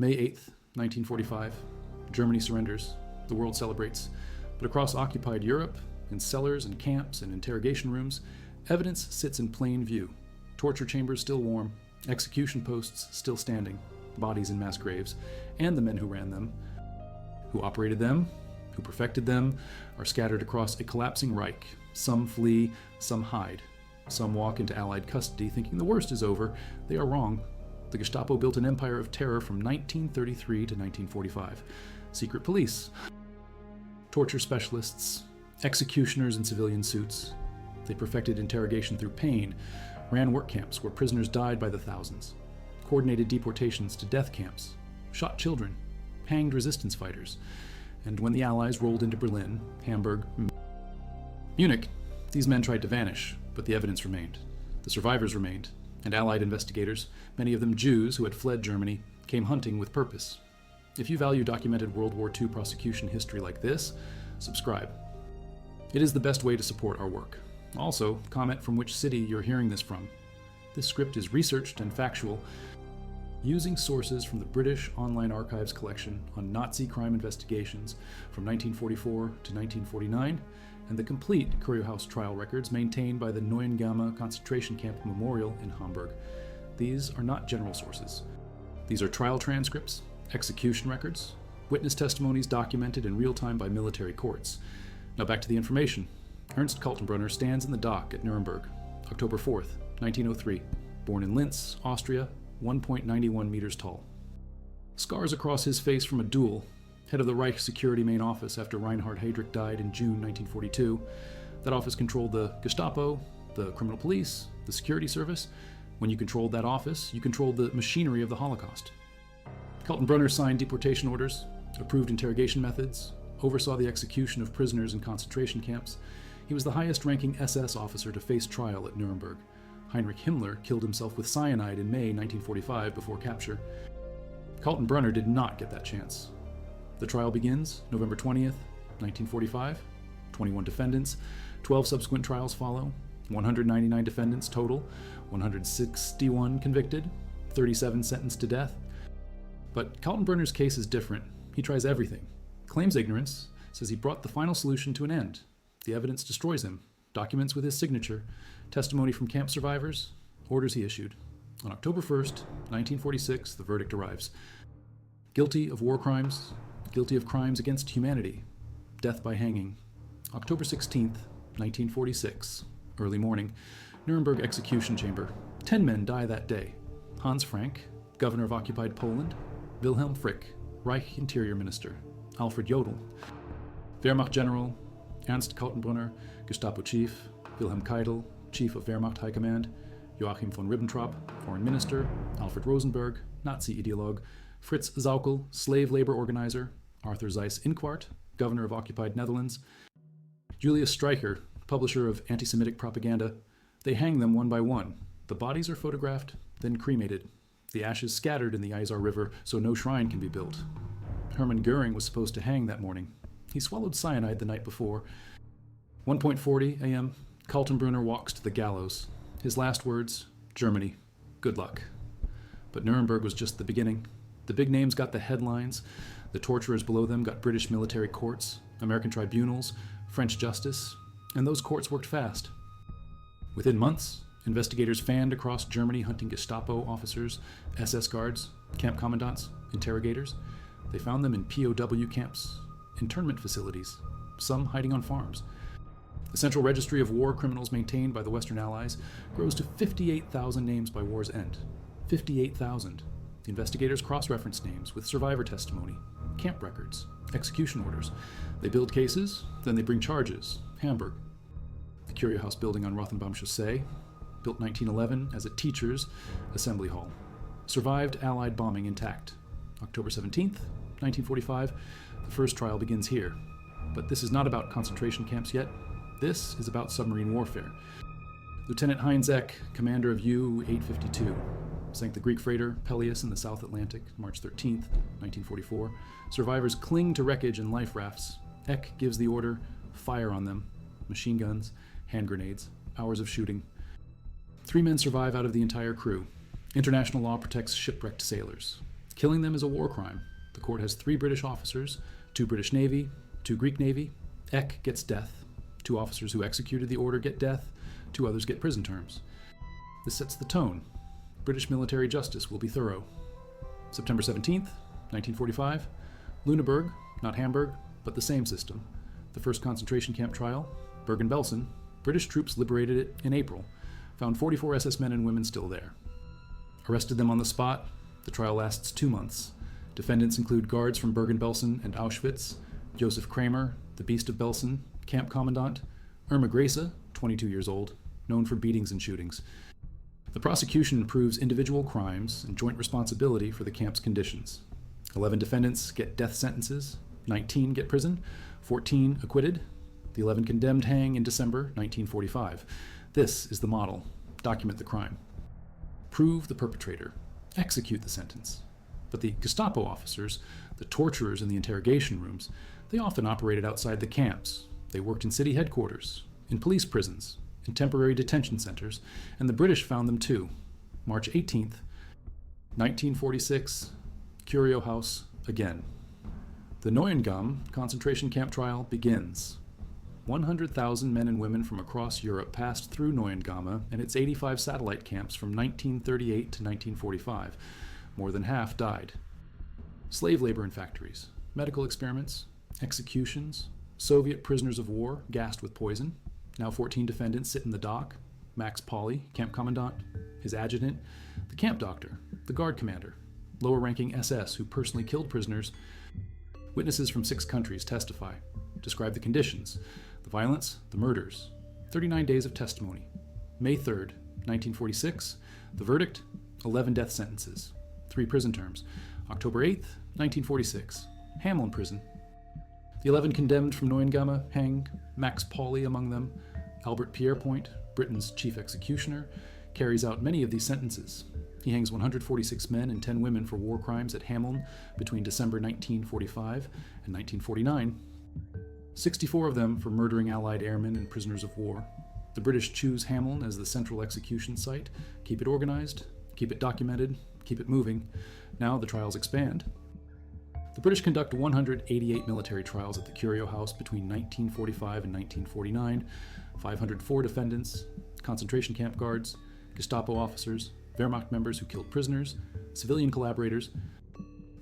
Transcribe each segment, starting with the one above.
May 8th, 1945. Germany surrenders. The world celebrates. But across occupied Europe, in cellars and camps and interrogation rooms, evidence sits in plain view. Torture chambers still warm, execution posts still standing, bodies in mass graves, and the men who ran them, who operated them, who perfected them, are scattered across a collapsing Reich. Some flee, some hide. Some walk into Allied custody thinking the worst is over. They are wrong. The Gestapo built an empire of terror from 1933 to 1945. Secret police, torture specialists, executioners in civilian suits. They perfected interrogation through pain, ran work camps where prisoners died by the thousands, coordinated deportations to death camps, shot children, hanged resistance fighters, and when the Allies rolled into Berlin, Hamburg, Munich, these men tried to vanish, but the evidence remained. The survivors remained, and Allied investigators, many of them Jews who had fled Germany, came hunting with purpose. If you value documented World War II prosecution history like this, subscribe. It is the best way to support our work. Also, comment from which city you're hearing this from. This script is researched and factual, using sources from the British Online Archives collection on Nazi crime investigations from 1944 to 1949, and the complete Currierhaus trial records maintained by the Neuengamme concentration camp memorial in Hamburg. These are not general sources. These are trial transcripts, execution records, witness testimonies documented in real time by military courts. Now back to the information. Ernst Kaltenbrunner stands in the dock at Nuremberg, October 4th, 1903, born in Linz, Austria, 1.91 meters tall. Scars across his face from a duel, head of the Reich Security Main Office after Reinhard Heydrich died in June 1942. That office controlled the Gestapo, the criminal police, the security service. When you controlled that office, you controlled the machinery of the Holocaust. Kaltenbrunner signed deportation orders, approved interrogation methods, oversaw the execution of prisoners in concentration camps. He was the highest-ranking SS officer to face trial at Nuremberg. Heinrich Himmler killed himself with cyanide in May 1945 before capture. Kaltenbrunner did not get that chance. The trial begins November 20th, 1945. 21 defendants, 12 subsequent trials follow, 199 defendants total, 161 convicted, 37 sentenced to death. But Kaltenbrunner's case is different. He tries everything, claims ignorance, says he brought the final solution to an end. The evidence destroys him, documents with his signature, testimony from camp survivors, orders he issued. On October 1st, 1946, the verdict arrives. Guilty of war crimes, guilty of crimes against humanity, death by hanging. October 16th, 1946, early morning, Nuremberg execution chamber. 10 men die that day. Hans Frank, governor of occupied Poland, Wilhelm Frick, Reich Interior Minister, Alfred Jodl, Wehrmacht General, Ernst Kaltenbrunner, Gestapo Chief, Wilhelm Keitel, Chief of Wehrmacht High Command, Joachim von Ribbentrop, Foreign Minister, Alfred Rosenberg, Nazi ideologue, Fritz Sauckel, slave labor organizer, Arthur Seyss-Inquart, governor of occupied Netherlands, Julius Streicher, publisher of anti-Semitic propaganda. They hang them one by one. The bodies are photographed, then cremated. The ashes scattered in the Isar River so no shrine can be built. Hermann Goering was supposed to hang that morning. He swallowed cyanide the night before. 1:40 a.m., Kaltenbrunner walks to the gallows. His last words, Germany, good luck. But Nuremberg was just the beginning. The big names got the headlines. The torturers below them got British military courts, American tribunals, French justice, and those courts worked fast. Within months, investigators fanned across Germany hunting Gestapo officers, SS guards, camp commandants, interrogators. They found them in POW camps, internment facilities, some hiding on farms. The central registry of war criminals maintained by the Western Allies grows to 58,000 names by war's end. 58,000. The investigators cross-reference names with survivor testimony, camp records, execution orders. They build cases, then they bring charges. Hamburg. The Currierhaus building on Rothenbaum Chaussee, built 1911 as a teachers' assembly hall. Survived Allied bombing intact. October 17th, 1945, the first trial begins here. But this is not about concentration camps yet. This is about submarine warfare. Lieutenant Heinz Eck, commander of U-852, sank the Greek freighter Peleus in the South Atlantic, March 13th, 1944. Survivors cling to wreckage and life rafts. Eck gives the order, fire on them. Machine guns, hand grenades, hours of shooting. 3 men survive out of the entire crew. International law protects shipwrecked sailors. Killing them is a war crime. The court has 3 British officers, 2 British Navy, 2 Greek Navy. Eck gets death. 2 officers who executed the order get death. 2 others get prison terms. This sets the tone. British military justice will be thorough. September 17th, 1945. Lüneburg, not Hamburg, but the same system. The first concentration camp trial. Bergen-Belsen. British troops liberated it in April. Found 44 SS men and women still there. Arrested them on the spot. The trial lasts 2 months. Defendants include guards from Bergen-Belsen and Auschwitz, Josef Kramer, the Beast of Belsen, camp commandant, Irma Grese, 22 years old, known for beatings and shootings. The prosecution proves individual crimes and joint responsibility for the camp's conditions. 11 defendants get death sentences, 19 get prison, 14 acquitted. The 11 condemned hang in December 1945. This is the model. Document the crime. Prove the perpetrator. Execute the sentence. But the Gestapo officers, the torturers in the interrogation rooms, they often operated outside the camps. They worked in city headquarters, in police prisons, in temporary detention centers, and the British found them too. March 18th, 1946, Curio House again. The Neuengamme concentration camp trial begins. 100,000 men and women from across Europe passed through Neuengamme and its 85 satellite camps from 1938 to 1945. More than half died. Slave labor in factories, medical experiments, executions, Soviet prisoners of war gassed with poison. Now 14 defendants sit in the dock. Max Pauli, camp commandant, his adjutant, the camp doctor, the guard commander, lower-ranking SS who personally killed prisoners. Witnesses from 6 countries testify, describe the conditions, the violence, the murders. 39 days of testimony. May 3rd, 1946, the verdict, 11 death sentences, 3 prison terms. October 8th, 1946, Hamelin prison. The 11 condemned from Neuengamme hanged, Max Pauli among them. Albert Pierrepoint, Britain's chief executioner, carries out many of these sentences. He hangs 146 men and 10 women for war crimes at Hamelin between December 1945 and 1949. 64 of them for murdering Allied airmen and prisoners of war. The British choose Hamelin as the central execution site, keep it organized, keep it documented, keep it moving. Now the trials expand. The British conduct 188 military trials at the Curio House between 1945 and 1949, 504 defendants, concentration camp guards, Gestapo officers, Wehrmacht members who killed prisoners, civilian collaborators.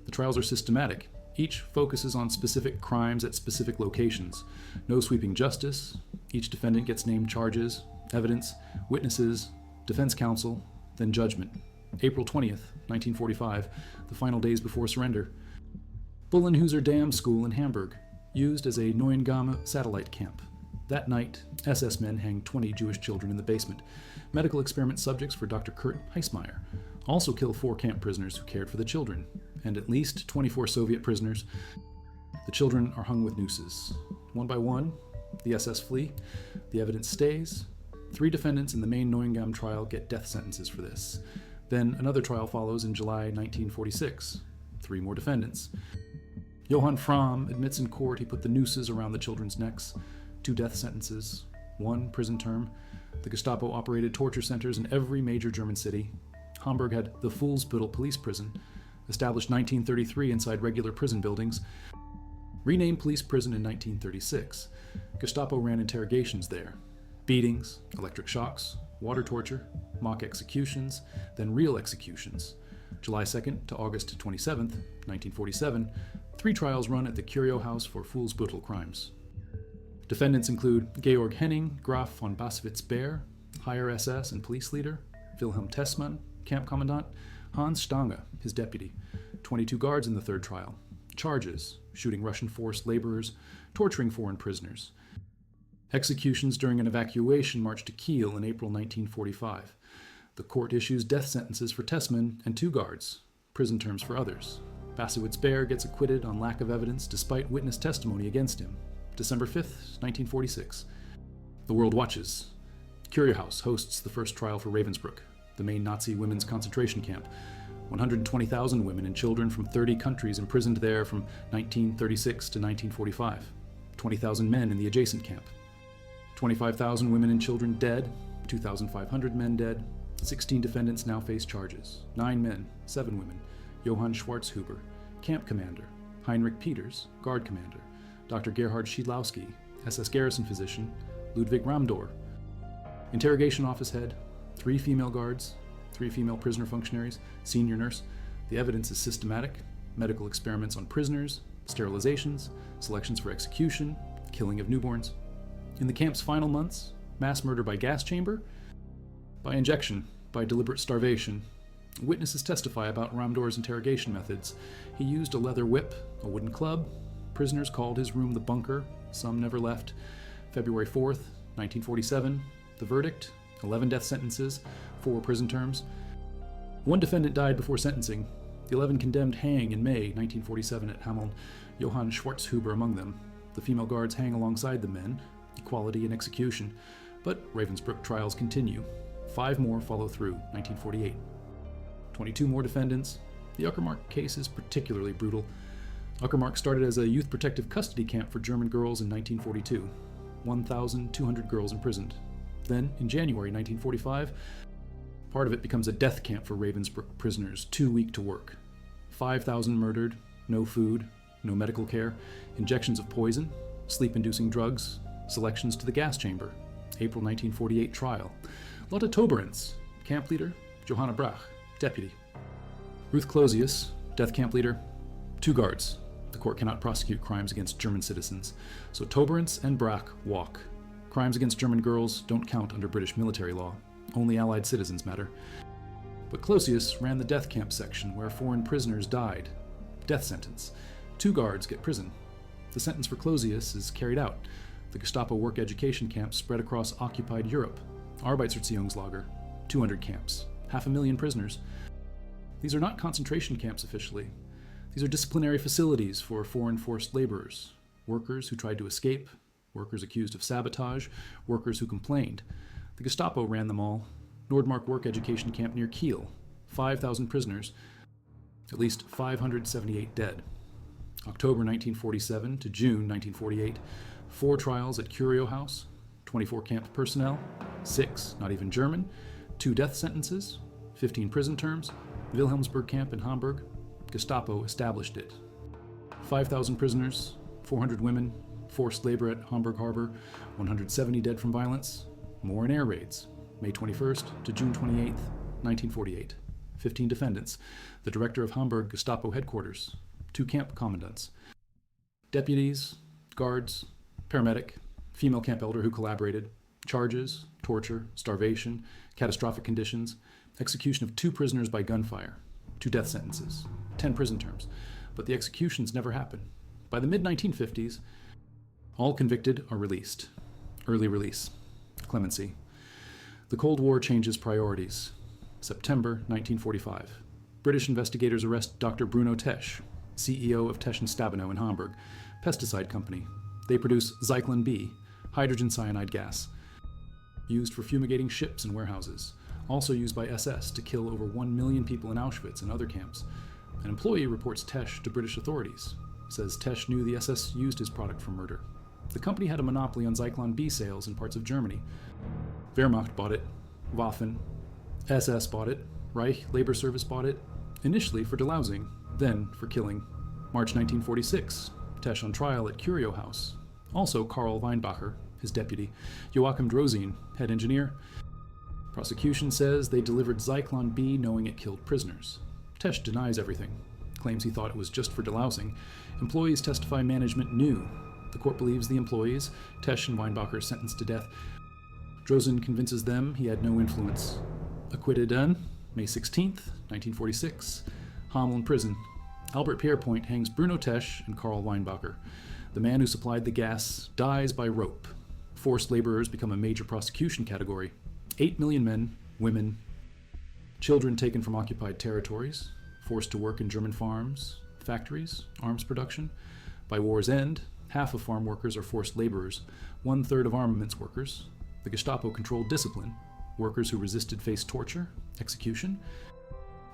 The trials are systematic. Each focuses on specific crimes at specific locations. No sweeping justice. Each defendant gets named charges, evidence, witnesses, defense counsel, then judgment. April 20th, 1945, the final days before surrender. Bullenhuser Dam School in Hamburg, used as a Neuengamme satellite camp. That night, SS men hanged 20 Jewish children in the basement. Medical experiment subjects for Dr. Kurt Heismeyer also kill 4 camp prisoners who cared for the children, and at least 24 Soviet prisoners. The children are hung with nooses. One by one, the SS flee. The evidence stays. 3 defendants in the main Neuengamme trial get death sentences for this. Then another trial follows in July 1946. 3 more defendants. Johann Fromm admits in court he put the nooses around the children's necks. 2 death sentences, 1 prison term. The Gestapo operated torture centers in every major German city. Hamburg had the Fuhlsbüttel police prison, established 1933 inside regular prison buildings. Renamed police prison in 1936. Gestapo ran interrogations there. Beatings, electric shocks, water torture, mock executions, then real executions. July 2nd to August 27th, 1947, 3 trials run at the Curio House for Fuhlsbüttel crimes. Defendants include Georg Henning, Graf von Bassewitz-Behr, higher SS and police leader, Wilhelm Tessmann, camp commandant, Hans Stange, his deputy, 22 guards in the 3rd trial. Charges: shooting Russian forced laborers, torturing foreign prisoners. Executions during an evacuation march to Kiel in April 1945. The court issues death sentences for Tessmann and 2 guards, prison terms for others. Bassewitz-Behr gets acquitted on lack of evidence despite witness testimony against him. December 5th, 1946. The world watches. Curio House hosts the first trial for Ravensbrück, the main Nazi women's concentration camp. 120,000 women and children from 30 countries imprisoned there from 1936 to 1945. 20,000 men in the adjacent camp. 25,000 women and children dead, 2,500 men dead. 16 defendants now face charges. 9 men, 7 women. Johann Schwarzhuber, camp commander, Heinrich Peters, guard commander, Dr. Gerhard Schiedlowski, SS garrison physician, Ludwig Ramdor, interrogation office head, 3 female guards, 3 female prisoner functionaries, senior nurse. The evidence is systematic: medical experiments on prisoners, sterilizations, selections for execution, killing of newborns. In the camp's final months, mass murder by gas chamber, by injection, by deliberate starvation. Witnesses testify about Ramdor's interrogation methods. He used a leather whip, a wooden club. Prisoners called his room the bunker. Some never left. February 4th, 1947. The verdict: 11 death sentences, 4 prison terms. 1 defendant died before sentencing. The 11 condemned hang in May 1947 at Hameln, Johann Schwarzhuber among them. The female guards hang alongside the men, equality in execution. But Ravensbrück trials continue. 5 more follow through, 1948. 22 more defendants. The Uckermark case is particularly brutal. Uckermark started as a youth protective custody camp for German girls in 1942. 1,200 girls imprisoned. Then, in January 1945, part of it becomes a death camp for Ravensbrück prisoners, too weak to work. 5,000 murdered, no food, no medical care, injections of poison, sleep-inducing drugs, selections to the gas chamber. April 1948 trial. Lotte Toberens, camp leader, Johanna Brach, deputy. Ruth Closius, death camp leader, 2 guards. The court cannot prosecute crimes against German citizens, so Toberens and Brach walk. Crimes against German girls don't count under British military law. Only Allied citizens matter. But Closius ran the death camp section where foreign prisoners died. Death sentence. 2 guards get prison. The sentence for Closius is carried out. The Gestapo work education camps spread across occupied Europe. Arbeitserziehungslager, 200 camps, 500,000 prisoners. These are not concentration camps officially. These are disciplinary facilities for foreign forced laborers, workers who tried to escape, workers accused of sabotage, workers who complained. The Gestapo ran them all. Nordmark work education camp near Kiel, 5,000 prisoners, at least 578 dead. October 1947 to June 1948, 4 trials at Curio House, 24 camp personnel, 6 not even German, 2 death sentences, 15 prison terms, Wilhelmsburg camp in Hamburg. Gestapo established it. 5,000 prisoners, 400 women, forced labor at Hamburg Harbor, 170 dead from violence, more in air raids, May 21st to June 28th, 1948. 15 defendants, the director of Hamburg Gestapo headquarters, 2 camp commandants, deputies, guards, paramedic, female camp elder who collaborated, charges, torture, starvation, catastrophic conditions, execution of 2 prisoners by gunfire, 2 death sentences, 10 prison terms, but the executions never happen. By the mid-1950s, all convicted are released. Early release. Clemency. The Cold War changes priorities. September 1945. British investigators arrest Dr. Bruno Tesch, CEO of Tesch and Stabenow in Hamburg, pesticide company. They produce Zyklon B, hydrogen cyanide gas, used for fumigating ships and warehouses, also used by SS to kill over 1 million people in Auschwitz and other camps. An employee reports Tesch to British authorities, says Tesch knew the SS used his product for murder. The company had a monopoly on Zyklon B sales in parts of Germany. Wehrmacht bought it, Waffen, SS bought it, Reich Labor Service bought it, initially for delousing, then for killing. March 1946, Tesch on trial at Curio House. Also Karl Weinbacher, his deputy, Joachim Drozin, head engineer. Prosecution says they delivered Zyklon B knowing it killed prisoners. Tesch denies everything, claims he thought it was just for delousing. Employees testify management knew. The court believes the employees, Tesch and Weinbacher sentenced to death. Drozin convinces them he had no influence. Acquitted on May 16th, 1946. Hameln prison. Albert Pierrepoint hangs Bruno Tesch and Karl Weinbacher. The man who supplied the gas dies by rope. Forced laborers become a major prosecution category. 8 million men, women, children taken from occupied territories, forced to work in German farms, factories, arms production. By war's end, half of farm workers are forced laborers, 1/3 of armaments workers. The Gestapo controlled discipline. Workers who resisted faced torture, execution,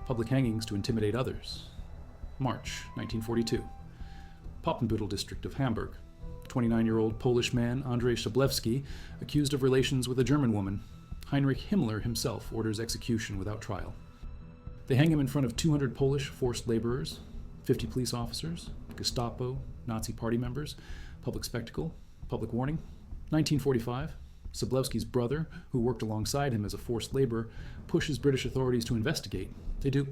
public hangings to intimidate others. March 1942. Poppenbüttel district of Hamburg. 29-year-old Polish man Andrzej Szablewski accused of relations with a German woman. Heinrich Himmler himself orders execution without trial. They hang him in front of 200 Polish forced laborers, 50 police officers, Gestapo, Nazi party members, public spectacle, public warning. 1945, Soblewski's brother, who worked alongside him as a forced laborer, pushes British authorities to investigate. They do.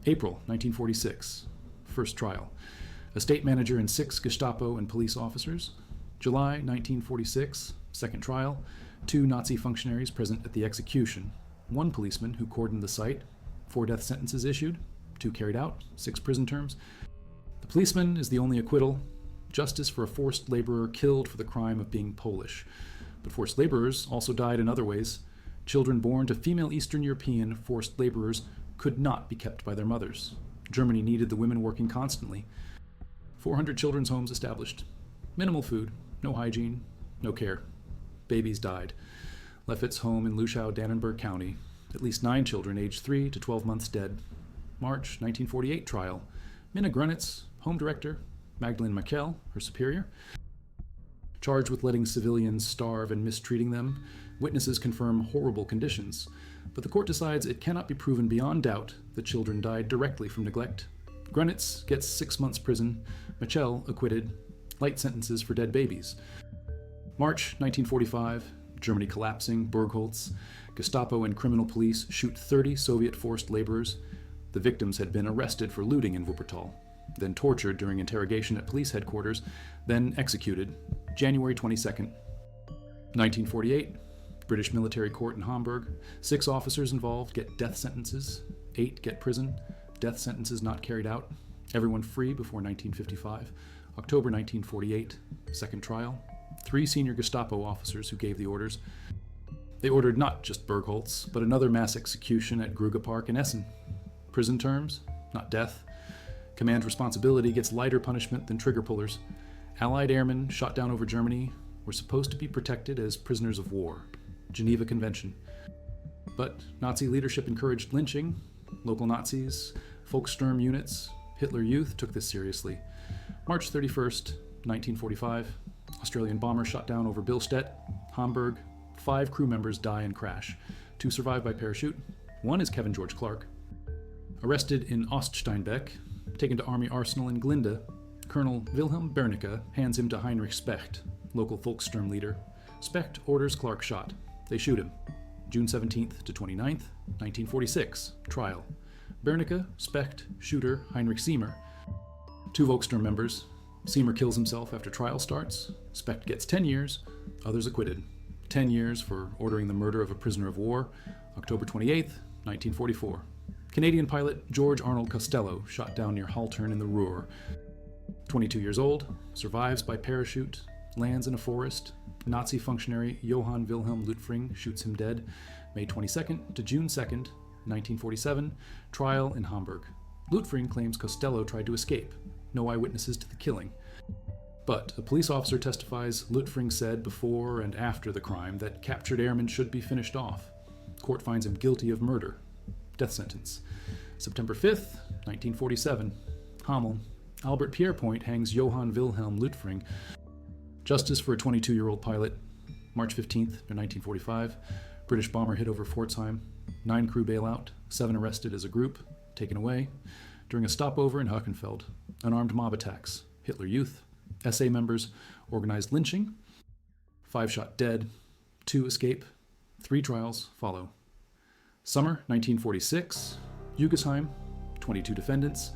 April 1946, first trial. A state manager and 6 Gestapo and police officers. July 1946, second trial. 2 Nazi functionaries present at the execution. 1 policeman who cordoned the site. 4 death sentences issued. 2 carried out. 6 prison terms. The policeman is the only acquittal. Justice for a forced laborer killed for the crime of being Polish. But forced laborers also died in other ways. Children born to female Eastern European forced laborers could not be kept by their mothers. Germany needed the women working constantly. 400 children's homes established. Minimal food, no hygiene, no care. Babies died. Leffitt's home in Luschau-Dannenberg County. At least 9 children aged 3 to 12 months dead. March 1948 trial. Minna Grunitz, home director. Magdalene Makel, her superior. Charged with letting civilians starve and mistreating them. Witnesses confirm horrible conditions. But the court decides it cannot be proven beyond doubt that children died directly from neglect. Grunitz gets 6 months prison. Makel acquitted. Light sentences for dead babies. March 1945, Germany collapsing, Burgholz. Gestapo and criminal police shoot 30 Soviet forced laborers. The victims had been arrested for looting in Wuppertal, then tortured during interrogation at police headquarters, then executed, January 22nd. 1948, British military court in Hamburg. 6 officers involved get death sentences. 8 get prison. Death sentences not carried out. Everyone free before 1955. October 1948, second trial. 3 senior Gestapo officers who gave the orders. They ordered not just Burgholz, but another mass execution at Gruga Park in Essen. Prison terms, not death. Command responsibility gets lighter punishment than trigger pullers. Allied airmen shot down over Germany were supposed to be protected as prisoners of war. Geneva Convention. But Nazi leadership encouraged lynching. Local Nazis, Volkssturm units, Hitler Youth took this seriously. March 31st, 1945, Australian bomber shot down over Billstedt, Hamburg. 5 crew members die in crash. 2 survive by parachute. 1 is Kevin George Clark. Arrested in Oststeinbeck, taken to Army Arsenal in Glinde, Colonel Wilhelm Bernicke hands him to Heinrich Specht, local Volkssturm leader. Specht orders Clark shot. They shoot him. June 17th to 29th, 1946, trial. Bernicke, Specht, shooter, Heinrich Siemer. 2 Volkssturm members. Siemer kills himself after trial starts. Specht gets 10 years, others acquitted. 10 years for ordering the murder of a prisoner of war. October 28th, 1944. Canadian pilot George Arnold Costello shot down near Haltern in the Ruhr. 22 years old, survives by parachute, lands in a forest. Nazi functionary Johann Wilhelm Lutfring shoots him dead. May 22nd to June 2nd, 1947, trial in Hamburg. Lutfring claims Costello tried to escape. No eyewitnesses to the killing. But a police officer testifies Lutfring said before and after the crime that captured airmen should be finished off. Court finds him guilty of murder. Death sentence. September 5th, 1947, Hamel. Albert Pierrepoint hangs Johann Wilhelm Lutfring. Justice for a 22-year-old pilot. March 15th, 1945, British bomber hit over Pforzheim. 9 crew bailout, 7 arrested as a group, taken away. During a stopover in Höckenfeld, unarmed mob attacks, Hitler Youth. SA members organized lynching. 5 shot dead, 2 escape. 3 trials follow. Summer 1946, Jugesheim, 22 defendants,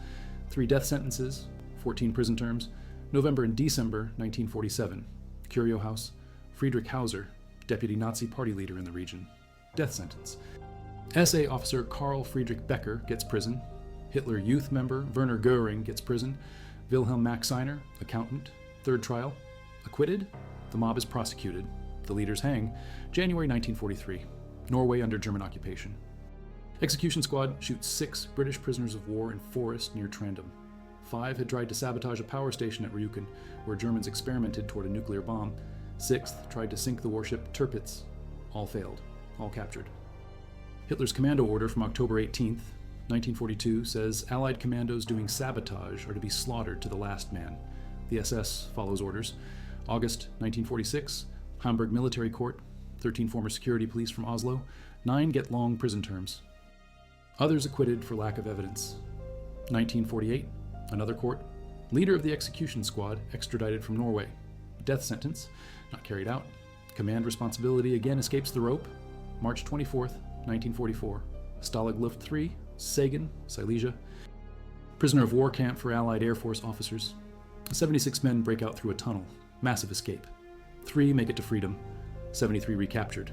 3 death sentences, 14 prison terms. November and December 1947, Curio House, Friedrich Hauser, deputy Nazi party leader in the region, death sentence. SA officer Karl Friedrich Becker gets prison. Hitler Youth member Werner Göring gets prison. Wilhelm Maxeiner, accountant, 3rd trial, acquitted. The mob is prosecuted. The leaders hang. January 1943, Norway under German occupation. Execution squad shoots 6 British prisoners of war in forest near Trandum. 5 had tried to sabotage a power station at Ryukin, where Germans experimented toward a nuclear bomb. 6th tried to sink the warship Tirpitz. All failed. All captured. Hitler's commando order from October 18th, 1942 says Allied commandos doing sabotage are to be slaughtered to the last man. The SS follows orders. August 1946, Hamburg Military Court, 13 former security police from Oslo. 9 get long prison terms. Others acquitted for lack of evidence. 1948, another court. Leader of the execution squad extradited from Norway. Death sentence, not carried out. Command responsibility again escapes the rope. March 24th, 1944. Stalag Luft 3, Sagan, Silesia. Prisoner of war camp for Allied Air Force officers. 76 men break out through a tunnel. Massive escape. 3 make it to freedom. 73 recaptured.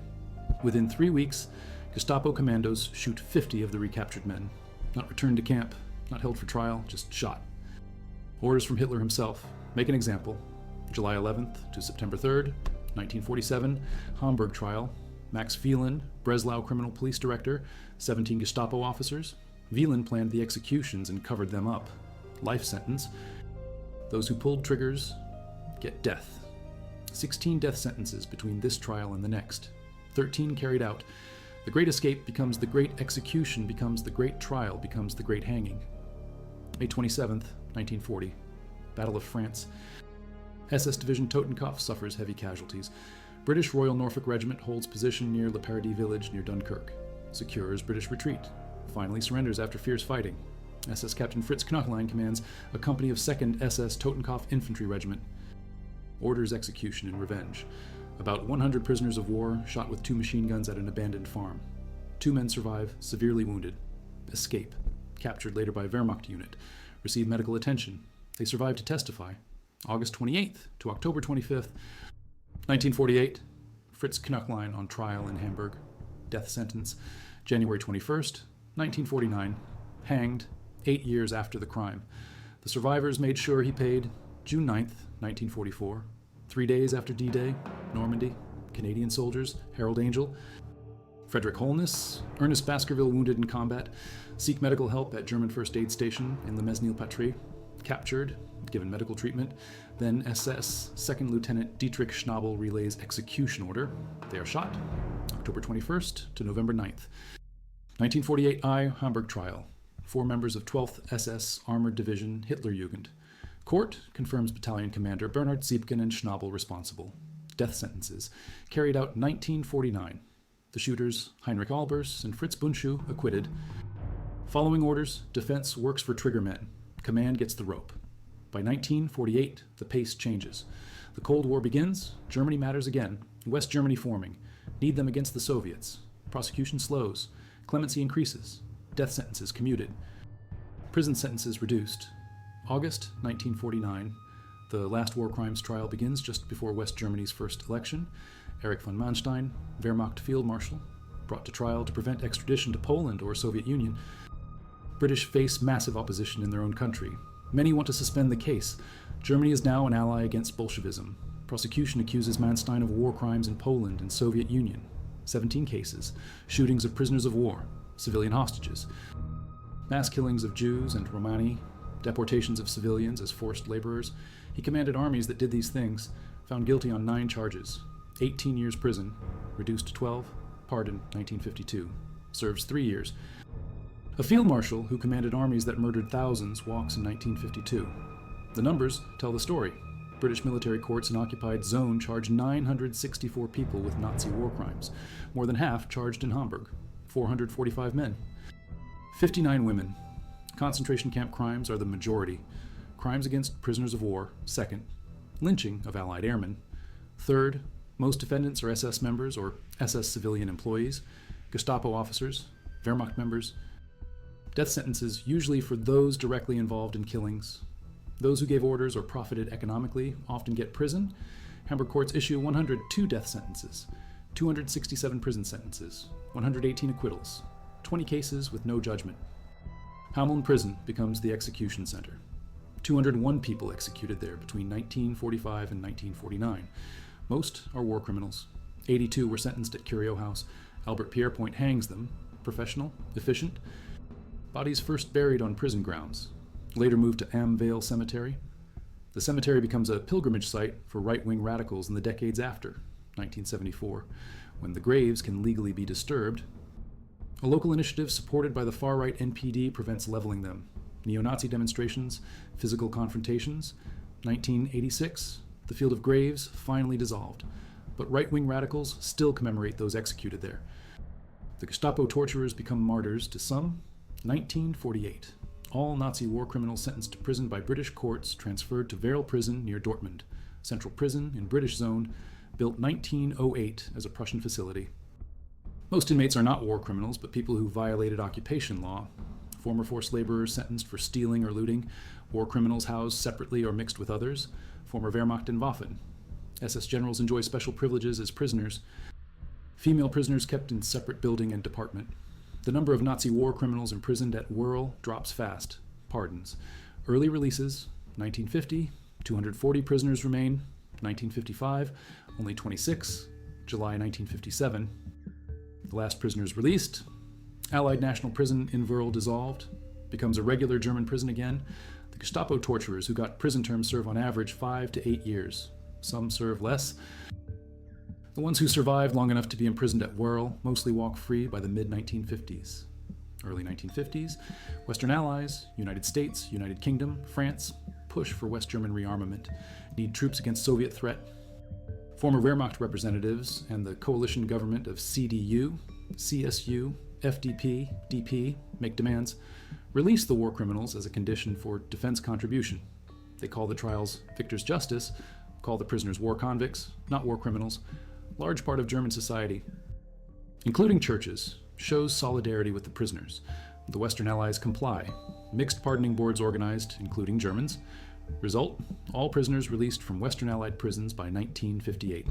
Within 3 weeks, Gestapo commandos shoot 50 of the recaptured men. Not returned to camp, not held for trial, just shot. Orders from Hitler himself. Make an example. July 11th to September 3rd, 1947, Hamburg trial. Max Wieland, Breslau criminal police director, 17 Gestapo officers. Wieland planned the executions and covered them up. Life sentence. Those who pulled triggers get death. 16 death sentences between this trial and the next. 13 carried out. The great escape becomes the great execution, becomes the great trial, becomes the great hanging. May 27th, 1940. Battle of France. SS Division Totenkopf suffers heavy casualties. British Royal Norfolk Regiment holds position near Le Paradis village near Dunkirk. Secures British retreat. Finally surrenders after fierce fighting. SS Captain Fritz Knocklein commands a company of 2nd SS Totenkopf Infantry Regiment. Orders execution in revenge. About 100 prisoners of war shot with 2 machine guns at an abandoned farm. 2 men survive, severely wounded. Escape. Captured later by Wehrmacht unit. Receive medical attention. They survive to testify. August 28th to October 25th, 1948. Fritz Knocklein on trial in Hamburg. Death sentence. January 21st, 1949. Hanged 8 years after the crime. The survivors made sure he paid. June 9th, 1944. 3 days after D-Day, Normandy, Canadian soldiers, Harold Angel. Frederick Holness, Ernest Baskerville wounded in combat, seek medical help at German First Aid Station in the Mesnil-Patrie. Captured, given medical treatment. Then SS 2nd Lieutenant Dietrich Schnabel relays execution order. They are shot. October 21st to November 9th. 1948 I Hamburg trial. 4 members of 12th SS Armored Division Hitlerjugend. Court confirms battalion commander Bernhard Siebken and Schnabel responsible. Death sentences. Carried out 1949. The shooters, Heinrich Albers and Fritz Bundschuh, acquitted. Following orders, defense works for triggermen. Command gets the rope. By 1948, the pace changes. The Cold War begins. Germany matters again. West Germany forming. Need them against the Soviets. Prosecution slows. Clemency increases. Death sentences commuted. Prison sentences reduced. August 1949, the last war crimes trial begins just before West Germany's first election. Erich von Manstein, Wehrmacht Field Marshal, brought to trial to prevent extradition to Poland or Soviet Union. British face massive opposition in their own country. Many want to suspend the case. Germany is now an ally against Bolshevism. Prosecution accuses Manstein of war crimes in Poland and Soviet Union. 17 cases. Shootings of prisoners of war, civilian hostages. Mass killings of Jews and Romani. Deportations of civilians as forced laborers. He commanded armies that did these things. Found guilty on 9 charges. 18 years prison. Reduced to 12. Pardoned 1952. Serves 3 years. A field marshal who commanded armies that murdered thousands walks in 1952. The numbers tell the story. British military courts in occupied zone charged 964 people with Nazi war crimes. More than half charged in Hamburg. 445 men. 59 women. Concentration camp crimes are the majority. Crimes against prisoners of war, second. Lynching of Allied airmen, third. Most defendants are SS members or SS civilian employees, Gestapo officers, Wehrmacht members. Death sentences usually for those directly involved in killings. Those who gave orders or profited economically often get prison. Hamburg courts issue 102 death sentences, 267 prison sentences, 118 acquittals, 20 cases with no judgment. Hameln Prison becomes the execution center. 201 people executed there between 1945 and 1949. Most are war criminals. 82 were sentenced at Curio House. Albert Pierrepoint hangs them. Professional, efficient. Bodies first buried on prison grounds. Later moved to Am Vale Cemetery. The cemetery becomes a pilgrimage site for right-wing radicals in the decades after, 1974, when the graves can legally be disturbed. A local initiative supported by the far-right NPD prevents leveling them. Neo-Nazi demonstrations, physical confrontations. 1986, the field of graves finally dissolved, but right-wing radicals still commemorate those executed there. The Gestapo torturers become martyrs to some, 1948. All Nazi war criminals sentenced to prison by British courts transferred to Werl Prison near Dortmund, central prison in British zone, built 1908 as a Prussian facility. Most inmates are not war criminals, but people who violated occupation law. Former forced laborers sentenced for stealing or looting, war criminals housed separately or mixed with others, former Wehrmacht and Waffen. SS generals enjoy special privileges as prisoners. Female prisoners kept in separate building and department. The number of Nazi war criminals imprisoned at Werl drops fast. Pardons. Early releases, 1950, 240 prisoners remain. 1955, only 26. July 1957. The last prisoners released. Allied National Prison in Werl dissolved. Becomes a regular German prison again. The Gestapo torturers who got prison terms serve on average 5 to 8 years. Some serve less. The ones who survived long enough to be imprisoned at Werl mostly walk free by the mid-1950s. Early 1950s, Western Allies, United States, United Kingdom, France, push for West German rearmament, need troops against Soviet threat. Former Wehrmacht representatives and the coalition government of CDU, CSU, FDP, DP make demands. Release the war criminals as a condition for defense contribution. They call the trials victor's justice, call the prisoners war convicts, not war criminals. Large part of German society, including churches, shows solidarity with the prisoners. The Western Allies comply. Mixed pardoning boards organized, including Germans. Result, all prisoners released from Western Allied prisons by 1958.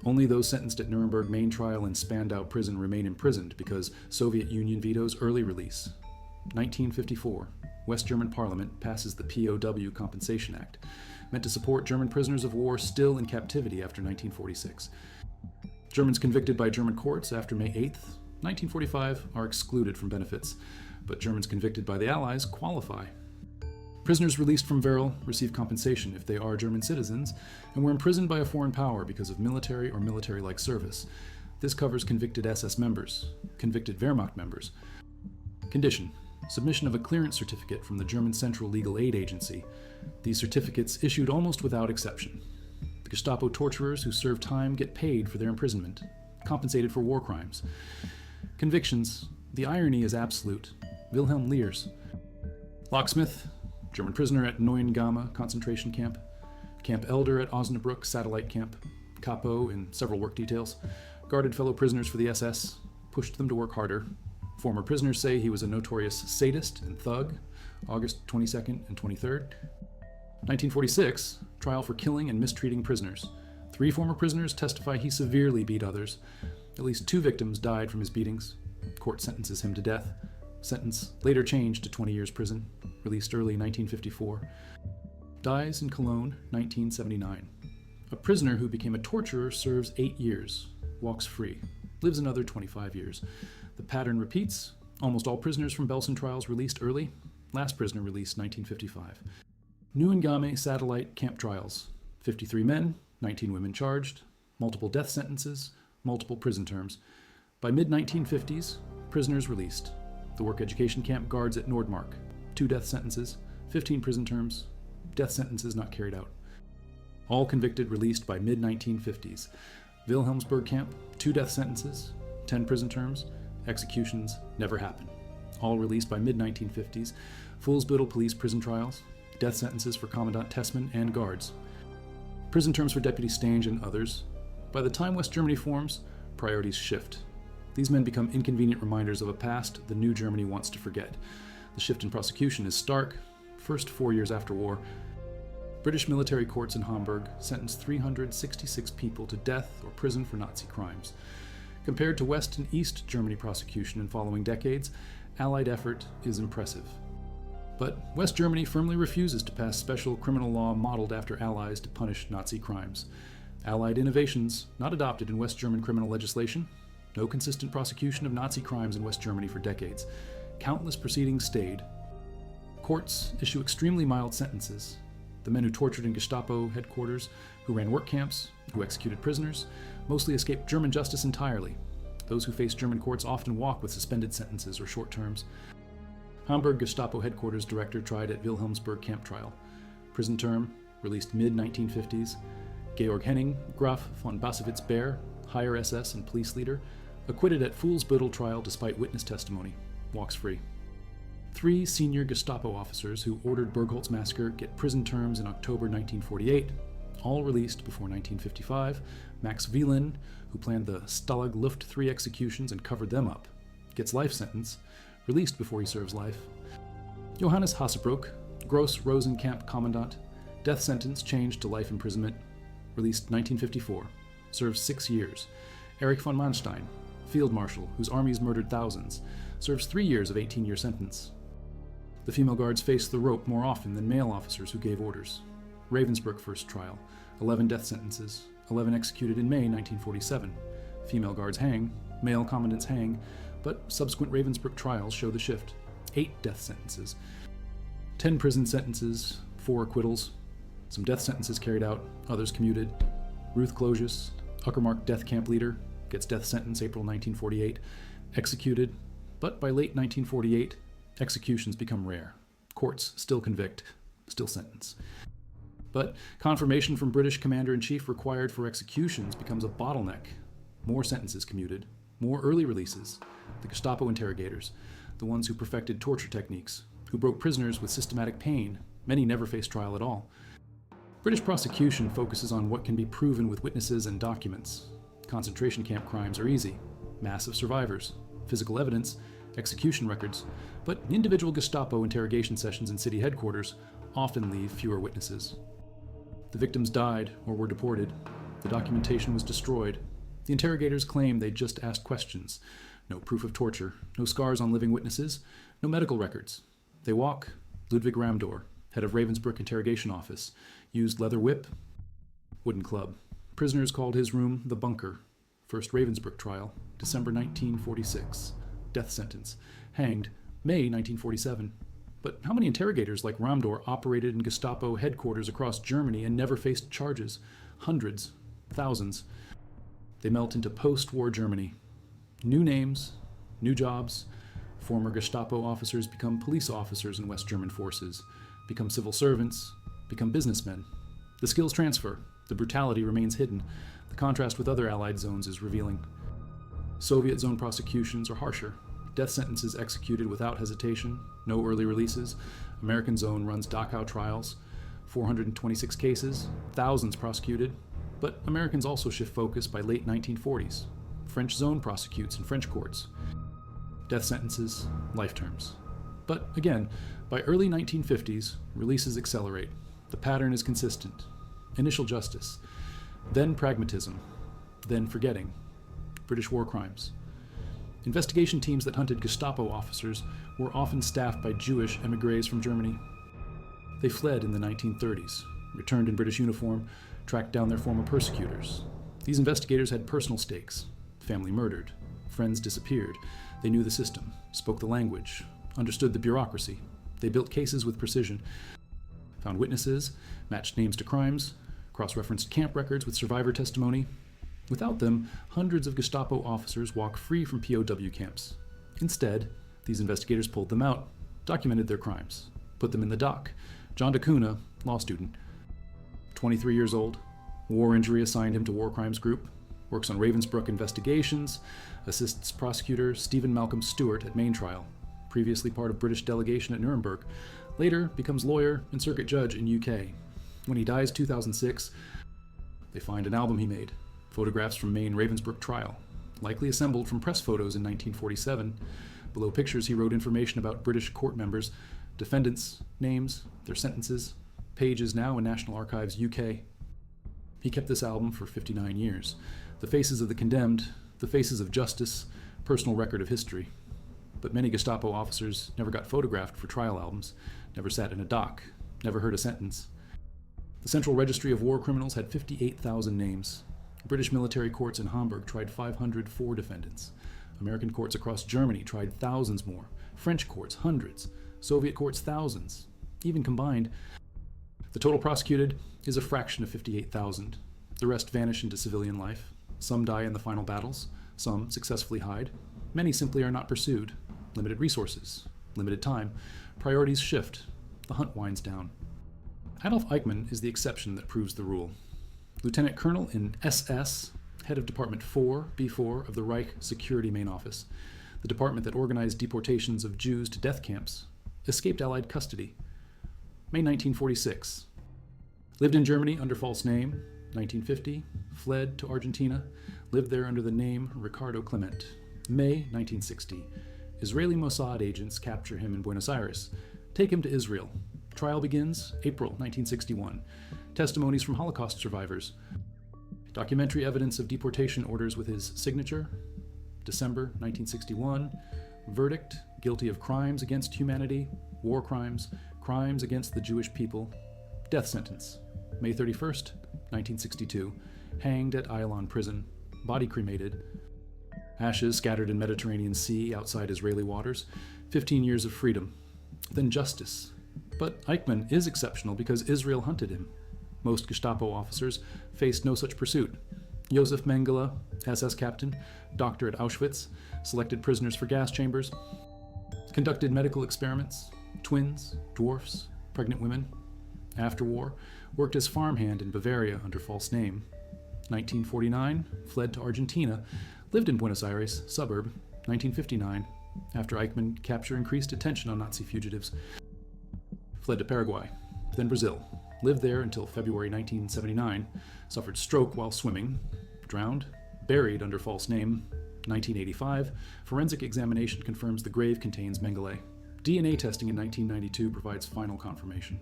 Only those sentenced at Nuremberg main trial and Spandau prison remain imprisoned because Soviet Union vetoes early release. 1954, West German Parliament passes the POW Compensation Act, meant to support German prisoners of war still in captivity after 1946. Germans convicted by German courts after May 8th, 1945 are excluded from benefits, but Germans convicted by the Allies qualify. Prisoners released from Werl receive compensation if they are German citizens and were imprisoned by a foreign power because of military or military-like service. This covers convicted SS members, convicted Wehrmacht members. Condition: submission of a clearance certificate from the German Central Legal Aid Agency. These certificates issued almost without exception. The Gestapo torturers who serve time get paid for their imprisonment, compensated for war crimes. Convictions: the irony is absolute. Wilhelm Leers. Locksmith, German prisoner at Neuengamme concentration camp. Camp Elder at Osnabrück satellite camp. Capo in several work details. Guarded fellow prisoners for the SS, pushed them to work harder. Former prisoners say he was a notorious sadist and thug. August 22nd and 23rd. 1946, trial for killing and mistreating prisoners. 3 former prisoners testify he severely beat others. At least 2 victims died from his beatings. Court sentences him to death. Sentence later changed to 20 years prison. Released early 1954. Dies in Cologne, 1979. A prisoner who became a torturer serves 8 years. Walks free. Lives another 25 years. The pattern repeats. Almost all prisoners from Belsen trials released early. Last prisoner released 1955. Neuengamme satellite camp trials. 53 men, 19 women charged. Multiple death sentences, multiple prison terms. By mid-1950s, prisoners released. The work education camp guards at Nordmark. 2 death sentences, 15 prison terms, death sentences not carried out. All convicted released by mid-1950s. Wilhelmsburg camp, 2 death sentences, 10 prison terms, executions never happen. All released by mid-1950s. Fuhlsbüttel police prison trials, death sentences for Commandant Tessmann and guards. Prison terms for Deputy Stange and others. By the time West Germany forms, priorities shift. These men become inconvenient reminders of a past the new Germany wants to forget. The shift in prosecution is stark. First 4 years after war, British military courts in Hamburg sentenced 366 people to death or prison for Nazi crimes. Compared to West and East Germany prosecution in following decades, Allied effort is impressive. But West Germany firmly refuses to pass special criminal law modeled after Allies to punish Nazi crimes. Allied innovations not adopted in West German criminal legislation. No consistent prosecution of Nazi crimes in West Germany for decades. Countless proceedings stayed. Courts issue extremely mild sentences. The men who tortured in Gestapo headquarters, who ran work camps, who executed prisoners, mostly escaped German justice entirely. Those who face German courts often walk with suspended sentences or short terms. Hamburg Gestapo headquarters director tried at Wilhelmsburg camp trial. Prison term, released mid-1950s. Georg Henning, Graf von Bassewitz-Behr, higher SS and police leader, acquitted at Fuhlsbüttel trial despite witness testimony. walks free. 3 senior Gestapo officers who ordered Bergholz's massacre get prison terms in October 1948, all released before 1955. Max Wieland, who planned the Stalag Luft 3 executions and covered them up, gets life sentence, released before he serves life. Johannes Hassebrook, Gross Rosenkamp commandant, death sentence changed to life imprisonment, released 1954, serves 6 years. Erich von Manstein, field marshal whose armies murdered thousands, serves 3 years of 18-year sentence. The female guards face the rope more often than male officers who gave orders. Ravensbrück first trial, 11 death sentences, 11 executed in May 1947. Female guards hang, male commandants hang, but subsequent Ravensbrück trials show the shift. 8 death sentences, 10 prison sentences, 4 acquittals, some death sentences carried out, others commuted. Ruth Closius, Uckermark death camp leader, gets death sentence April 1948, executed, but by late 1948, executions become rare. Courts still convict, still sentence. But confirmation from British Commander-in-Chief required for executions becomes a bottleneck. More sentences commuted, more early releases. The Gestapo interrogators, the ones who perfected torture techniques, who broke prisoners with systematic pain, many never faced trial at all. British prosecution focuses on what can be proven with witnesses and documents. Concentration camp crimes are easy. Massive survivors, physical evidence, execution records, but individual Gestapo interrogation sessions in city headquarters often leave fewer witnesses. The victims died or were deported. The documentation was destroyed. The interrogators claim they just asked questions. No proof of torture, no scars on living witnesses, no medical records. They walk. Ludwig Ramdor, head of Ravensbrück interrogation office, used leather whip, wooden club. Prisoners called his room the bunker. First Ravensbrück trial, December 1946. Death sentence. Hanged, May 1947. But how many interrogators like Ramdor operated in Gestapo headquarters across Germany and never faced charges? Hundreds, thousands. They melt into post-war Germany. New names, new jobs. Former Gestapo officers become police officers in West German forces, become civil servants, become businessmen. The skills transfer. The brutality remains hidden. The contrast with other Allied zones is revealing. Soviet zone prosecutions are harsher. Death sentences executed without hesitation, no early releases. American zone runs Dachau trials, 426 cases, thousands prosecuted. But Americans also shift focus by late 1940s. French zone prosecutes in French courts. Death sentences, life terms. But again, by early 1950s, releases accelerate. The pattern is consistent. Initial justice, then pragmatism, then forgetting. British war crimes. Investigation teams that hunted Gestapo officers were often staffed by Jewish émigrés from Germany. They fled in the 1930s, returned in British uniform, tracked down their former persecutors. These investigators had personal stakes. Family murdered. Friends disappeared. They knew the system, spoke the language, understood the bureaucracy. They built cases with precision, found witnesses, matched names to crimes, cross-referenced camp records with survivor testimony. Without them, hundreds of Gestapo officers walk free from POW camps. Instead, these investigators pulled them out, documented their crimes, put them in the dock. John de Cunha, law student, 23 years old, war injury assigned him to War Crimes Group, works on Ravensbrück investigations, assists prosecutor Stephen Malcolm Stewart at main trial, previously part of British delegation at Nuremberg, later becomes lawyer and circuit judge in UK. When he dies 2006, they find an album he made, photographs from Maine Ravensbrück trial, likely assembled from press photos in 1947. Below pictures he wrote information about British court members, defendants, names, their sentences, pages now in National Archives UK. He kept this album for 59 years. The faces of the condemned, the faces of justice, personal record of history. But many Gestapo officers never got photographed for trial albums, never sat in a dock, never heard a sentence. The Central Registry of War Criminals had 58,000 names. British military courts in Hamburg tried 504 defendants. American courts across Germany tried thousands more. French courts, hundreds. Soviet courts, thousands. Even combined, the total prosecuted is a fraction of 58,000. The rest vanish into civilian life. Some die in the final battles. Some successfully hide. Many simply are not pursued. Limited resources. Limited time. Priorities shift. The hunt winds down. Adolf Eichmann is the exception that proves the rule. Lieutenant Colonel in SS, head of Department 4, B4 of the Reich Security Main Office. the department that organized deportations of Jews to death camps, escaped Allied custody. May 1946. Lived in Germany under false name. 1950. Fled to Argentina. Lived there under the name Ricardo Clement. May 1960. Israeli Mossad agents capture him in Buenos Aires. Take him to Israel. Trial begins April 1961. Testimonies from Holocaust survivors. Documentary evidence of deportation orders with his signature. December 1961. Verdict: guilty of crimes against humanity, war crimes, crimes against the Jewish people. Death sentence. May 31st, 1962. Hanged at Lyon prison. Body cremated. Ashes scattered in Mediterranean Sea outside Israeli waters. 15 years of freedom. Then justice. But Eichmann is exceptional because Israel hunted him. Most Gestapo officers faced no such pursuit. Josef Mengele, SS captain, doctor at Auschwitz, selected prisoners for gas chambers, conducted medical experiments, twins, dwarfs, pregnant women. After war, worked as farmhand in Bavaria under false name. 1949, fled to Argentina, lived in Buenos Aires, suburb. 1959, after Eichmann capture increased attention on Nazi fugitives. Fled to Paraguay, then Brazil. Lived there until February 1979, suffered stroke while swimming, drowned, buried under false name. 1985, forensic examination confirms the grave contains Mengele. DNA testing in 1992 provides final confirmation.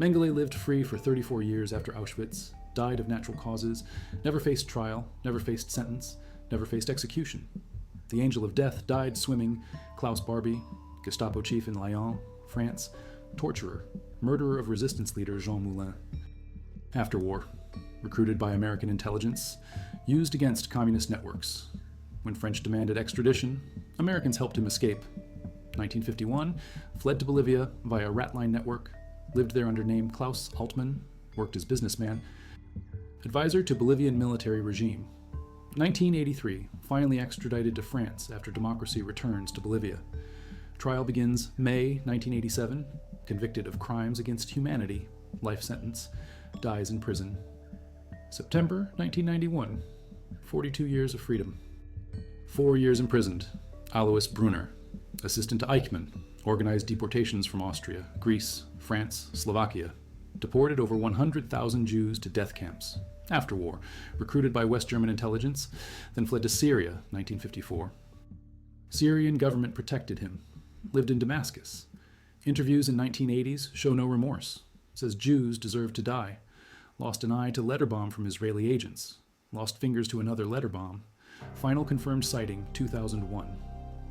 Mengele lived free for 34 years after Auschwitz, died of natural causes, never faced trial, never faced sentence, never faced execution. The angel of death died swimming. Klaus Barbie, Gestapo chief in Lyon, France, torturer, murderer of resistance leader Jean Moulin. After war, recruited by American intelligence, used against communist networks. When French demanded extradition, Americans helped him escape. 1951, fled to Bolivia via ratline network, lived there under name Klaus Altmann, worked as businessman, advisor to Bolivian military regime. 1983, finally extradited to France after democracy returns to Bolivia. Trial begins May 1987, convicted of crimes against humanity, life sentence, dies in prison. September 1991, 42 years of freedom. 4 years imprisoned. Alois Brunner, assistant to Eichmann, organized deportations from Austria, Greece, France, Slovakia. Deported over 100,000 Jews to death camps. After war, recruited by West German intelligence, then fled to Syria, 1954. Syrian government protected him. Lived in Damascus. Interviews in 1980s show no remorse. Says Jews deserve to die. Lost an eye to letter bomb from Israeli agents. Lost fingers to another letter bomb. Final confirmed sighting 2001.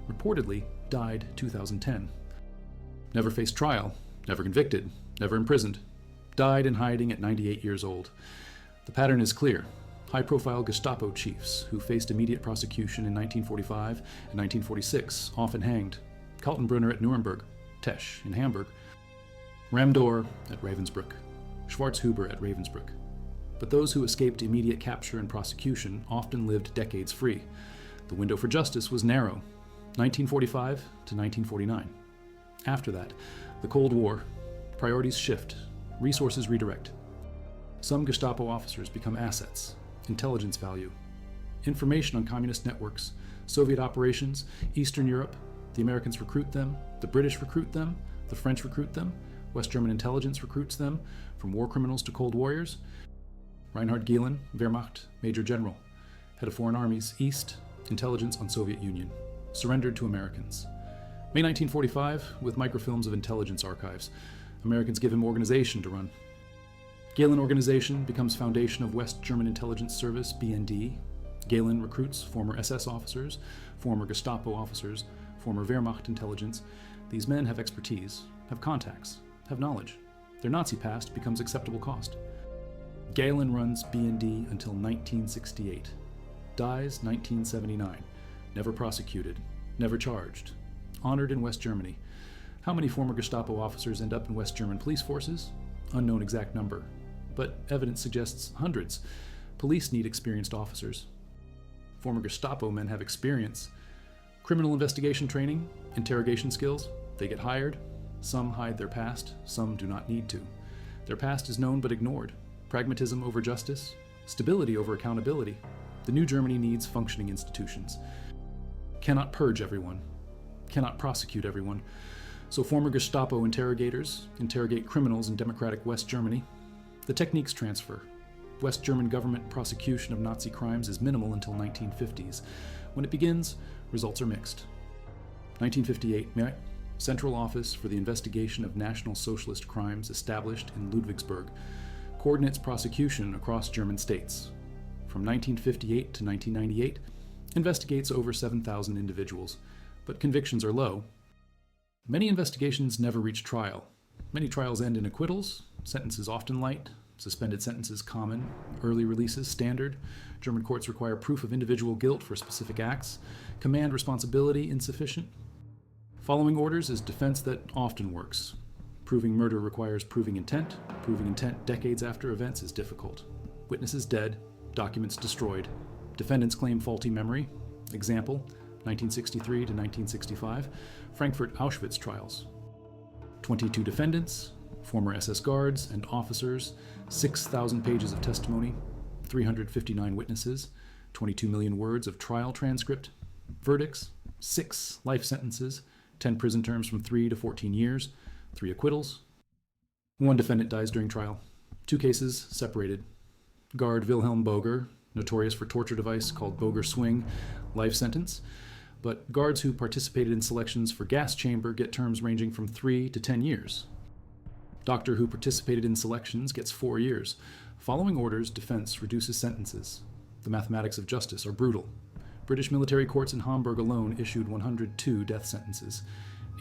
Reportedly died 2010. Never faced trial. Never convicted. Never imprisoned. Died in hiding at 98 years old. The pattern is clear. High-profile Gestapo chiefs who faced immediate prosecution in 1945 and 1946 often hanged. Kaltenbrunner at Nuremberg, Tesch in Hamburg, Ramdor at Ravensbrück, Schwarzhuber at Ravensbrück. But those who escaped immediate capture and prosecution often lived decades free. The window for justice was narrow, 1945 to 1949. After that, the Cold War, priorities shift, resources redirect. Some Gestapo officers become assets, intelligence value. Information on communist networks, Soviet operations, Eastern Europe. The Americans recruit them, the British recruit them, the French recruit them, West German intelligence recruits them, from war criminals to cold warriors. Reinhard Gehlen, Wehrmacht, Major General, head of foreign armies, East, intelligence on Soviet Union, surrendered to Americans. May 1945, with microfilms of intelligence archives, Americans give him organization to run. Gehlen Organization becomes foundation of West German Intelligence Service, BND. Gehlen recruits former SS officers, former Gestapo officers, former Wehrmacht intelligence. These men have expertise, have contacts, have knowledge. Their Nazi past becomes acceptable cost. Gehlen runs BND until 1968. Dies 1979. Never prosecuted, never charged. Honored in West Germany. How many former Gestapo officers end up in West German police forces? Unknown exact number. But evidence suggests hundreds. Police need experienced officers. Former Gestapo men have experience. Criminal investigation training, interrogation skills, they get hired. Some hide their past, some do not need to. Their past is known but ignored. Pragmatism over justice, stability over accountability. The new Germany needs functioning institutions. cannot purge everyone, cannot prosecute everyone. So former Gestapo interrogators interrogate criminals in democratic West Germany. The techniques transfer. West German government prosecution of Nazi crimes is minimal until 1950s. When it begins, results are mixed. 1958, Central Office for the Investigation of National Socialist Crimes established in Ludwigsburg coordinates prosecution across German states. From 1958 to 1998, investigates over 7,000 individuals, but convictions are low. Many investigations never reach trial. Many trials end in acquittals, sentences often light, suspended sentences common, early releases standard. German courts require proof of individual guilt for specific acts, command responsibility insufficient. Following orders is defense that often works. Proving murder requires proving intent. Proving intent decades after events is difficult. Witnesses dead, documents destroyed. Defendants claim faulty memory. Example, 1963 to 1965, Frankfurt Auschwitz trials. 22 defendants, former SS guards and officers, 6,000 pages of testimony, 359 witnesses, 22 million words of trial transcript, verdicts, 6 life sentences, 10 prison terms from 3 to 14 years, 3 acquittals. 1 defendant dies during trial. 2 cases separated. Guard Wilhelm Boger, notorious for torture device called Boger Swing, life sentence. But guards who participated in selections for gas chamber get terms ranging from 3 to 10 years. Doctor who participated in selections gets 4 years. Following orders, defense reduces sentences. The mathematics of justice are brutal. British military courts in Hamburg alone issued 102 death sentences.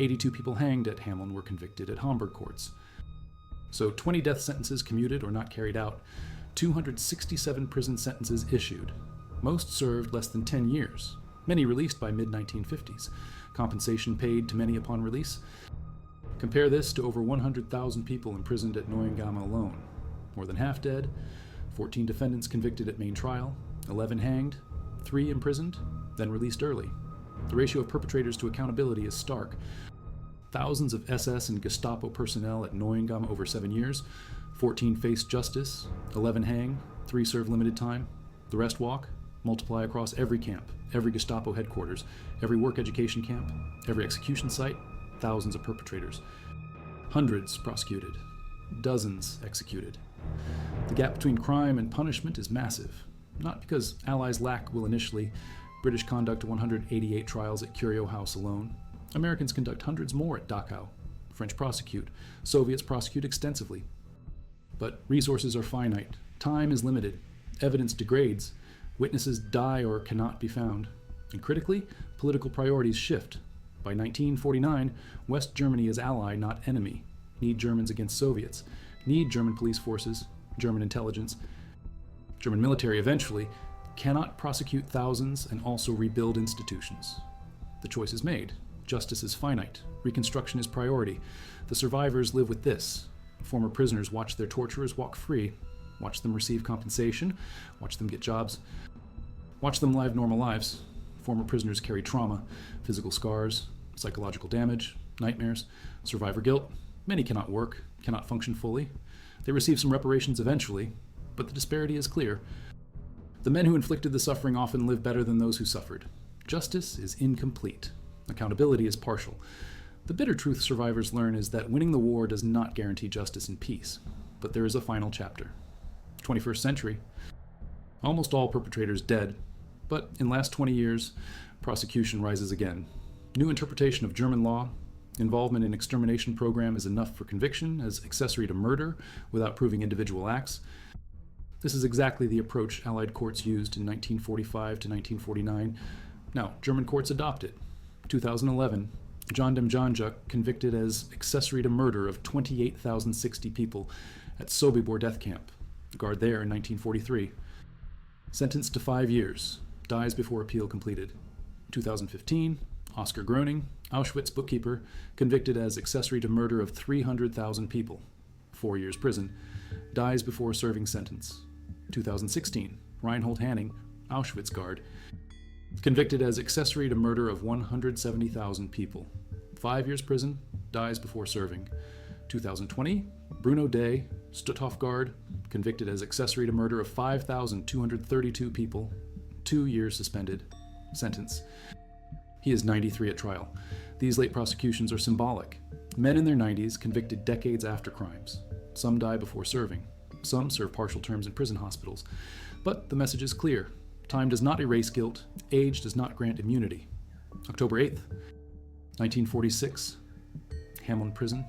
82 people hanged at Hameln were convicted at Hamburg courts. So 20 death sentences commuted or not carried out. 267 prison sentences issued. Most served less than 10 years. Many released by mid-1950s. Compensation paid to many upon release. Compare this to over 100,000 people imprisoned at Neuengamme alone. More than half dead, 14 defendants convicted at main trial, 11 hanged, 3 imprisoned, then released early. The ratio of perpetrators to accountability is stark. Thousands of SS and Gestapo personnel at Neuengamme over 7 years, 14 face justice, 11 hang, 3 serve limited time, the rest walk, multiply across every camp, every Gestapo headquarters, every work education camp, every execution site, thousands of perpetrators. Hundreds prosecuted, dozens executed. The gap between crime and punishment is massive, not because Allies lack will initially. British conduct 188 trials at Curio House alone. Americans conduct hundreds more at Dachau. French prosecute. Soviets prosecute extensively. But resources are finite. Time is limited. Evidence degrades. Witnesses die or cannot be found. And critically, political priorities shift. By 1949, West Germany is ally, not enemy. Need Germans against Soviets. Need German police forces, German intelligence. German military eventually cannot prosecute thousands and also rebuild institutions. The choice is made. Justice is finite. Reconstruction is priority. The survivors live with this. Former prisoners watch their torturers walk free. Watch them receive compensation. Watch them get jobs. Watch them live normal lives. Former prisoners carry trauma, physical scars, psychological damage, nightmares, survivor guilt. Many cannot work, cannot function fully. They receive some reparations eventually, but the disparity is clear. The men who inflicted the suffering often live better than those who suffered. Justice is incomplete. Accountability is partial. The bitter truth survivors learn is that winning the war does not guarantee justice and peace, but there is a final chapter. 21st century. Almost all perpetrators dead, but in last 20 years, prosecution rises again. New interpretation of German law. Involvement in extermination program is enough for conviction as accessory to murder without proving individual acts. This is exactly the approach Allied courts used in 1945 to 1949. Now, German courts adopt it. 2011, John Demjanjuk convicted as accessory to murder of 28,060 people at Sobibor death camp, guard there in 1943. Sentenced to 5 years, dies before appeal completed. 2015, Oscar Groening, Auschwitz bookkeeper, convicted as accessory to murder of 300,000 people, 4 years prison, dies before serving sentence. 2016, Reinhold Hanning, Auschwitz guard, convicted as accessory to murder of 170,000 people, 5 years prison, dies before serving. 2020, Bruno Day, Stutthof guard, convicted as accessory to murder of 5,232 people, 2 years suspended, sentence. He is 93 at trial. These late prosecutions are symbolic. Men in their 90s convicted decades after crimes. Some die before serving. Some serve partial terms in prison hospitals. But the message is clear. Time does not erase guilt. Age does not grant immunity. October 8th, 1946, Hameln Prison.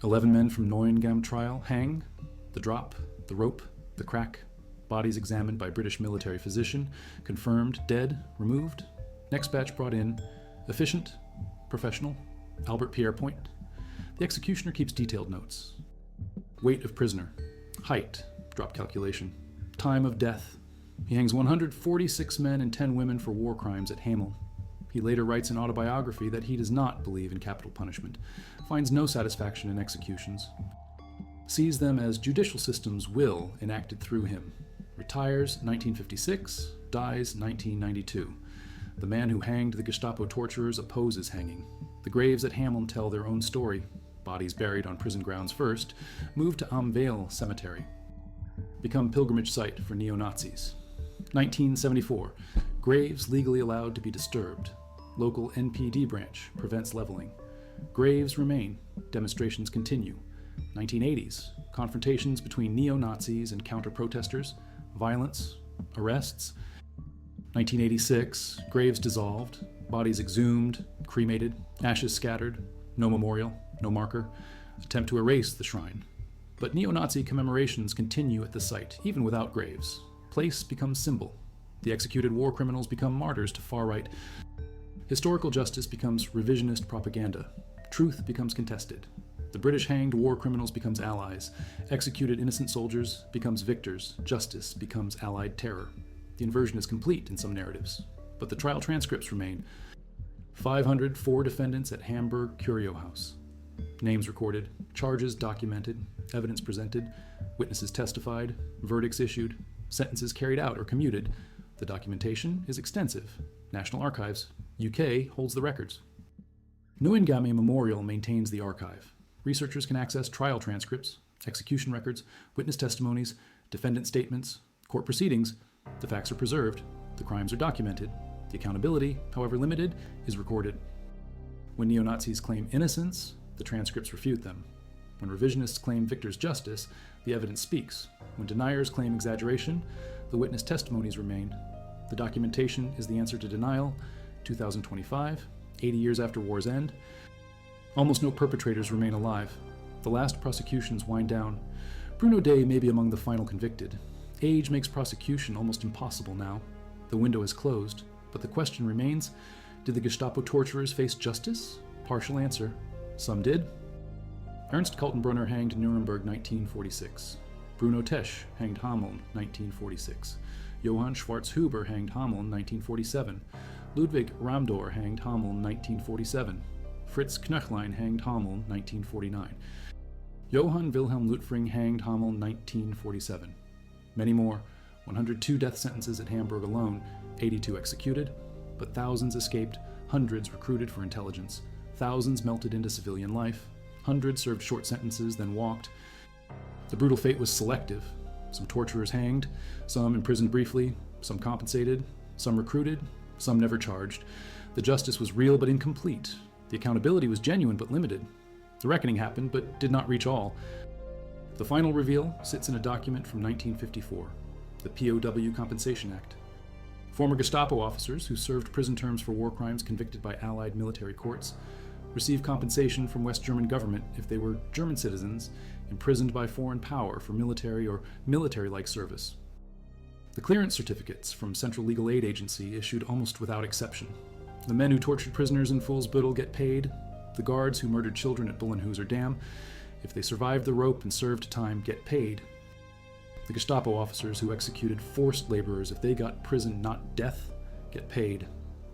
11 men from Nuremberg Trial hang. The drop, the rope, the crack. Bodies examined by British military physician. Confirmed dead, removed. Next batch brought in. Efficient, professional, Albert Pierre Point. The executioner keeps detailed notes. Weight of prisoner. Height, drop calculation. Time of death. He hangs 146 men and 10 women for war crimes at Hameln. He later writes in autobiography that he does not believe in capital punishment, finds no satisfaction in executions, sees them as judicial systems' will enacted through him. Retires 1956, dies 1992. The man who hanged the Gestapo torturers opposes hanging. The graves at Hameln tell their own story. Bodies buried on prison grounds first, moved to Am Vale Cemetery. Become pilgrimage site for neo-Nazis. 1974. Graves legally allowed to be disturbed. Local NPD branch prevents leveling. Graves remain. Demonstrations continue. 1980s. Confrontations between neo-Nazis and counter-protesters. Violence. Arrests. 1986. Graves dissolved. Bodies exhumed, cremated, ashes scattered. No memorial, no marker. Attempt to erase the shrine. But neo-Nazi commemorations continue at the site, even without graves. Place becomes symbol. The executed war criminals become martyrs to far-right. Historical justice becomes revisionist propaganda. Truth becomes contested. The British hanged war criminals becomes allies. Executed innocent soldiers becomes victors. Justice becomes allied terror. The inversion is complete in some narratives, but the trial transcripts remain. 504 defendants at Hamburg Curio House. Names recorded, charges documented, evidence presented, witnesses testified, verdicts issued, sentences carried out or commuted. The documentation is extensive. National Archives, UK, holds the records. Neuengamme Memorial maintains the archive. Researchers can access trial transcripts, execution records, witness testimonies, defendant statements, court proceedings. The facts are preserved. The crimes are documented. The accountability, however limited, is recorded. When neo-Nazis claim innocence, the transcripts refute them. When revisionists claim victors' justice, the evidence speaks. When deniers claim exaggeration, the witness testimonies remain. The documentation is the answer to denial. 2025, 80 years after war's end. Almost no perpetrators remain alive. The last prosecutions wind down. Bruno Day may be among the final convicted. Age makes prosecution almost impossible now. The window is closed, but the question remains, did the Gestapo torturers face justice? Partial answer. Some did. Ernst Kaltenbrunner hanged Nuremberg 1946. Bruno Tesch hanged Hameln 1946. Johann Schwarzhuber hanged Hameln 1947. Ludwig Ramdor hanged Hameln 1947. Fritz Knöchlein hanged Hameln 1949. Johann Wilhelm Lutfring hanged Hameln 1947. Many more, 102 death sentences at Hamburg alone, 82 executed, but thousands escaped, hundreds recruited for intelligence, thousands melted into civilian life, hundreds served short sentences, then walked. The brutal fate was selective. Some torturers hanged, some imprisoned briefly, some compensated, some recruited, some never charged. The justice was real but incomplete. The accountability was genuine but limited. The reckoning happened but did not reach all. The final reveal sits in a document from 1954, the POW Compensation Act. Former Gestapo officers who served prison terms for war crimes convicted by Allied military courts received compensation from West German government if they were German citizens imprisoned by foreign power for military or military-like service. The clearance certificates from Central Legal Aid Agency issued almost without exception. The men who tortured prisoners in Fuhlsbüttel get paid. The guards who murdered children at Bullenhuser Dam, if they survived the rope and served time, get paid. The Gestapo officers who executed forced laborers, if they got prison, not death, get paid.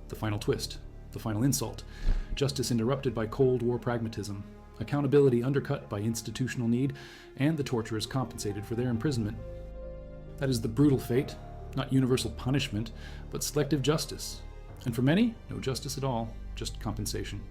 The final twist, the final insult, justice interrupted by Cold War pragmatism, accountability undercut by institutional need, and the torturers compensated for their imprisonment. That is the brutal fate, not universal punishment, but selective justice. And for many, no justice at all, just compensation.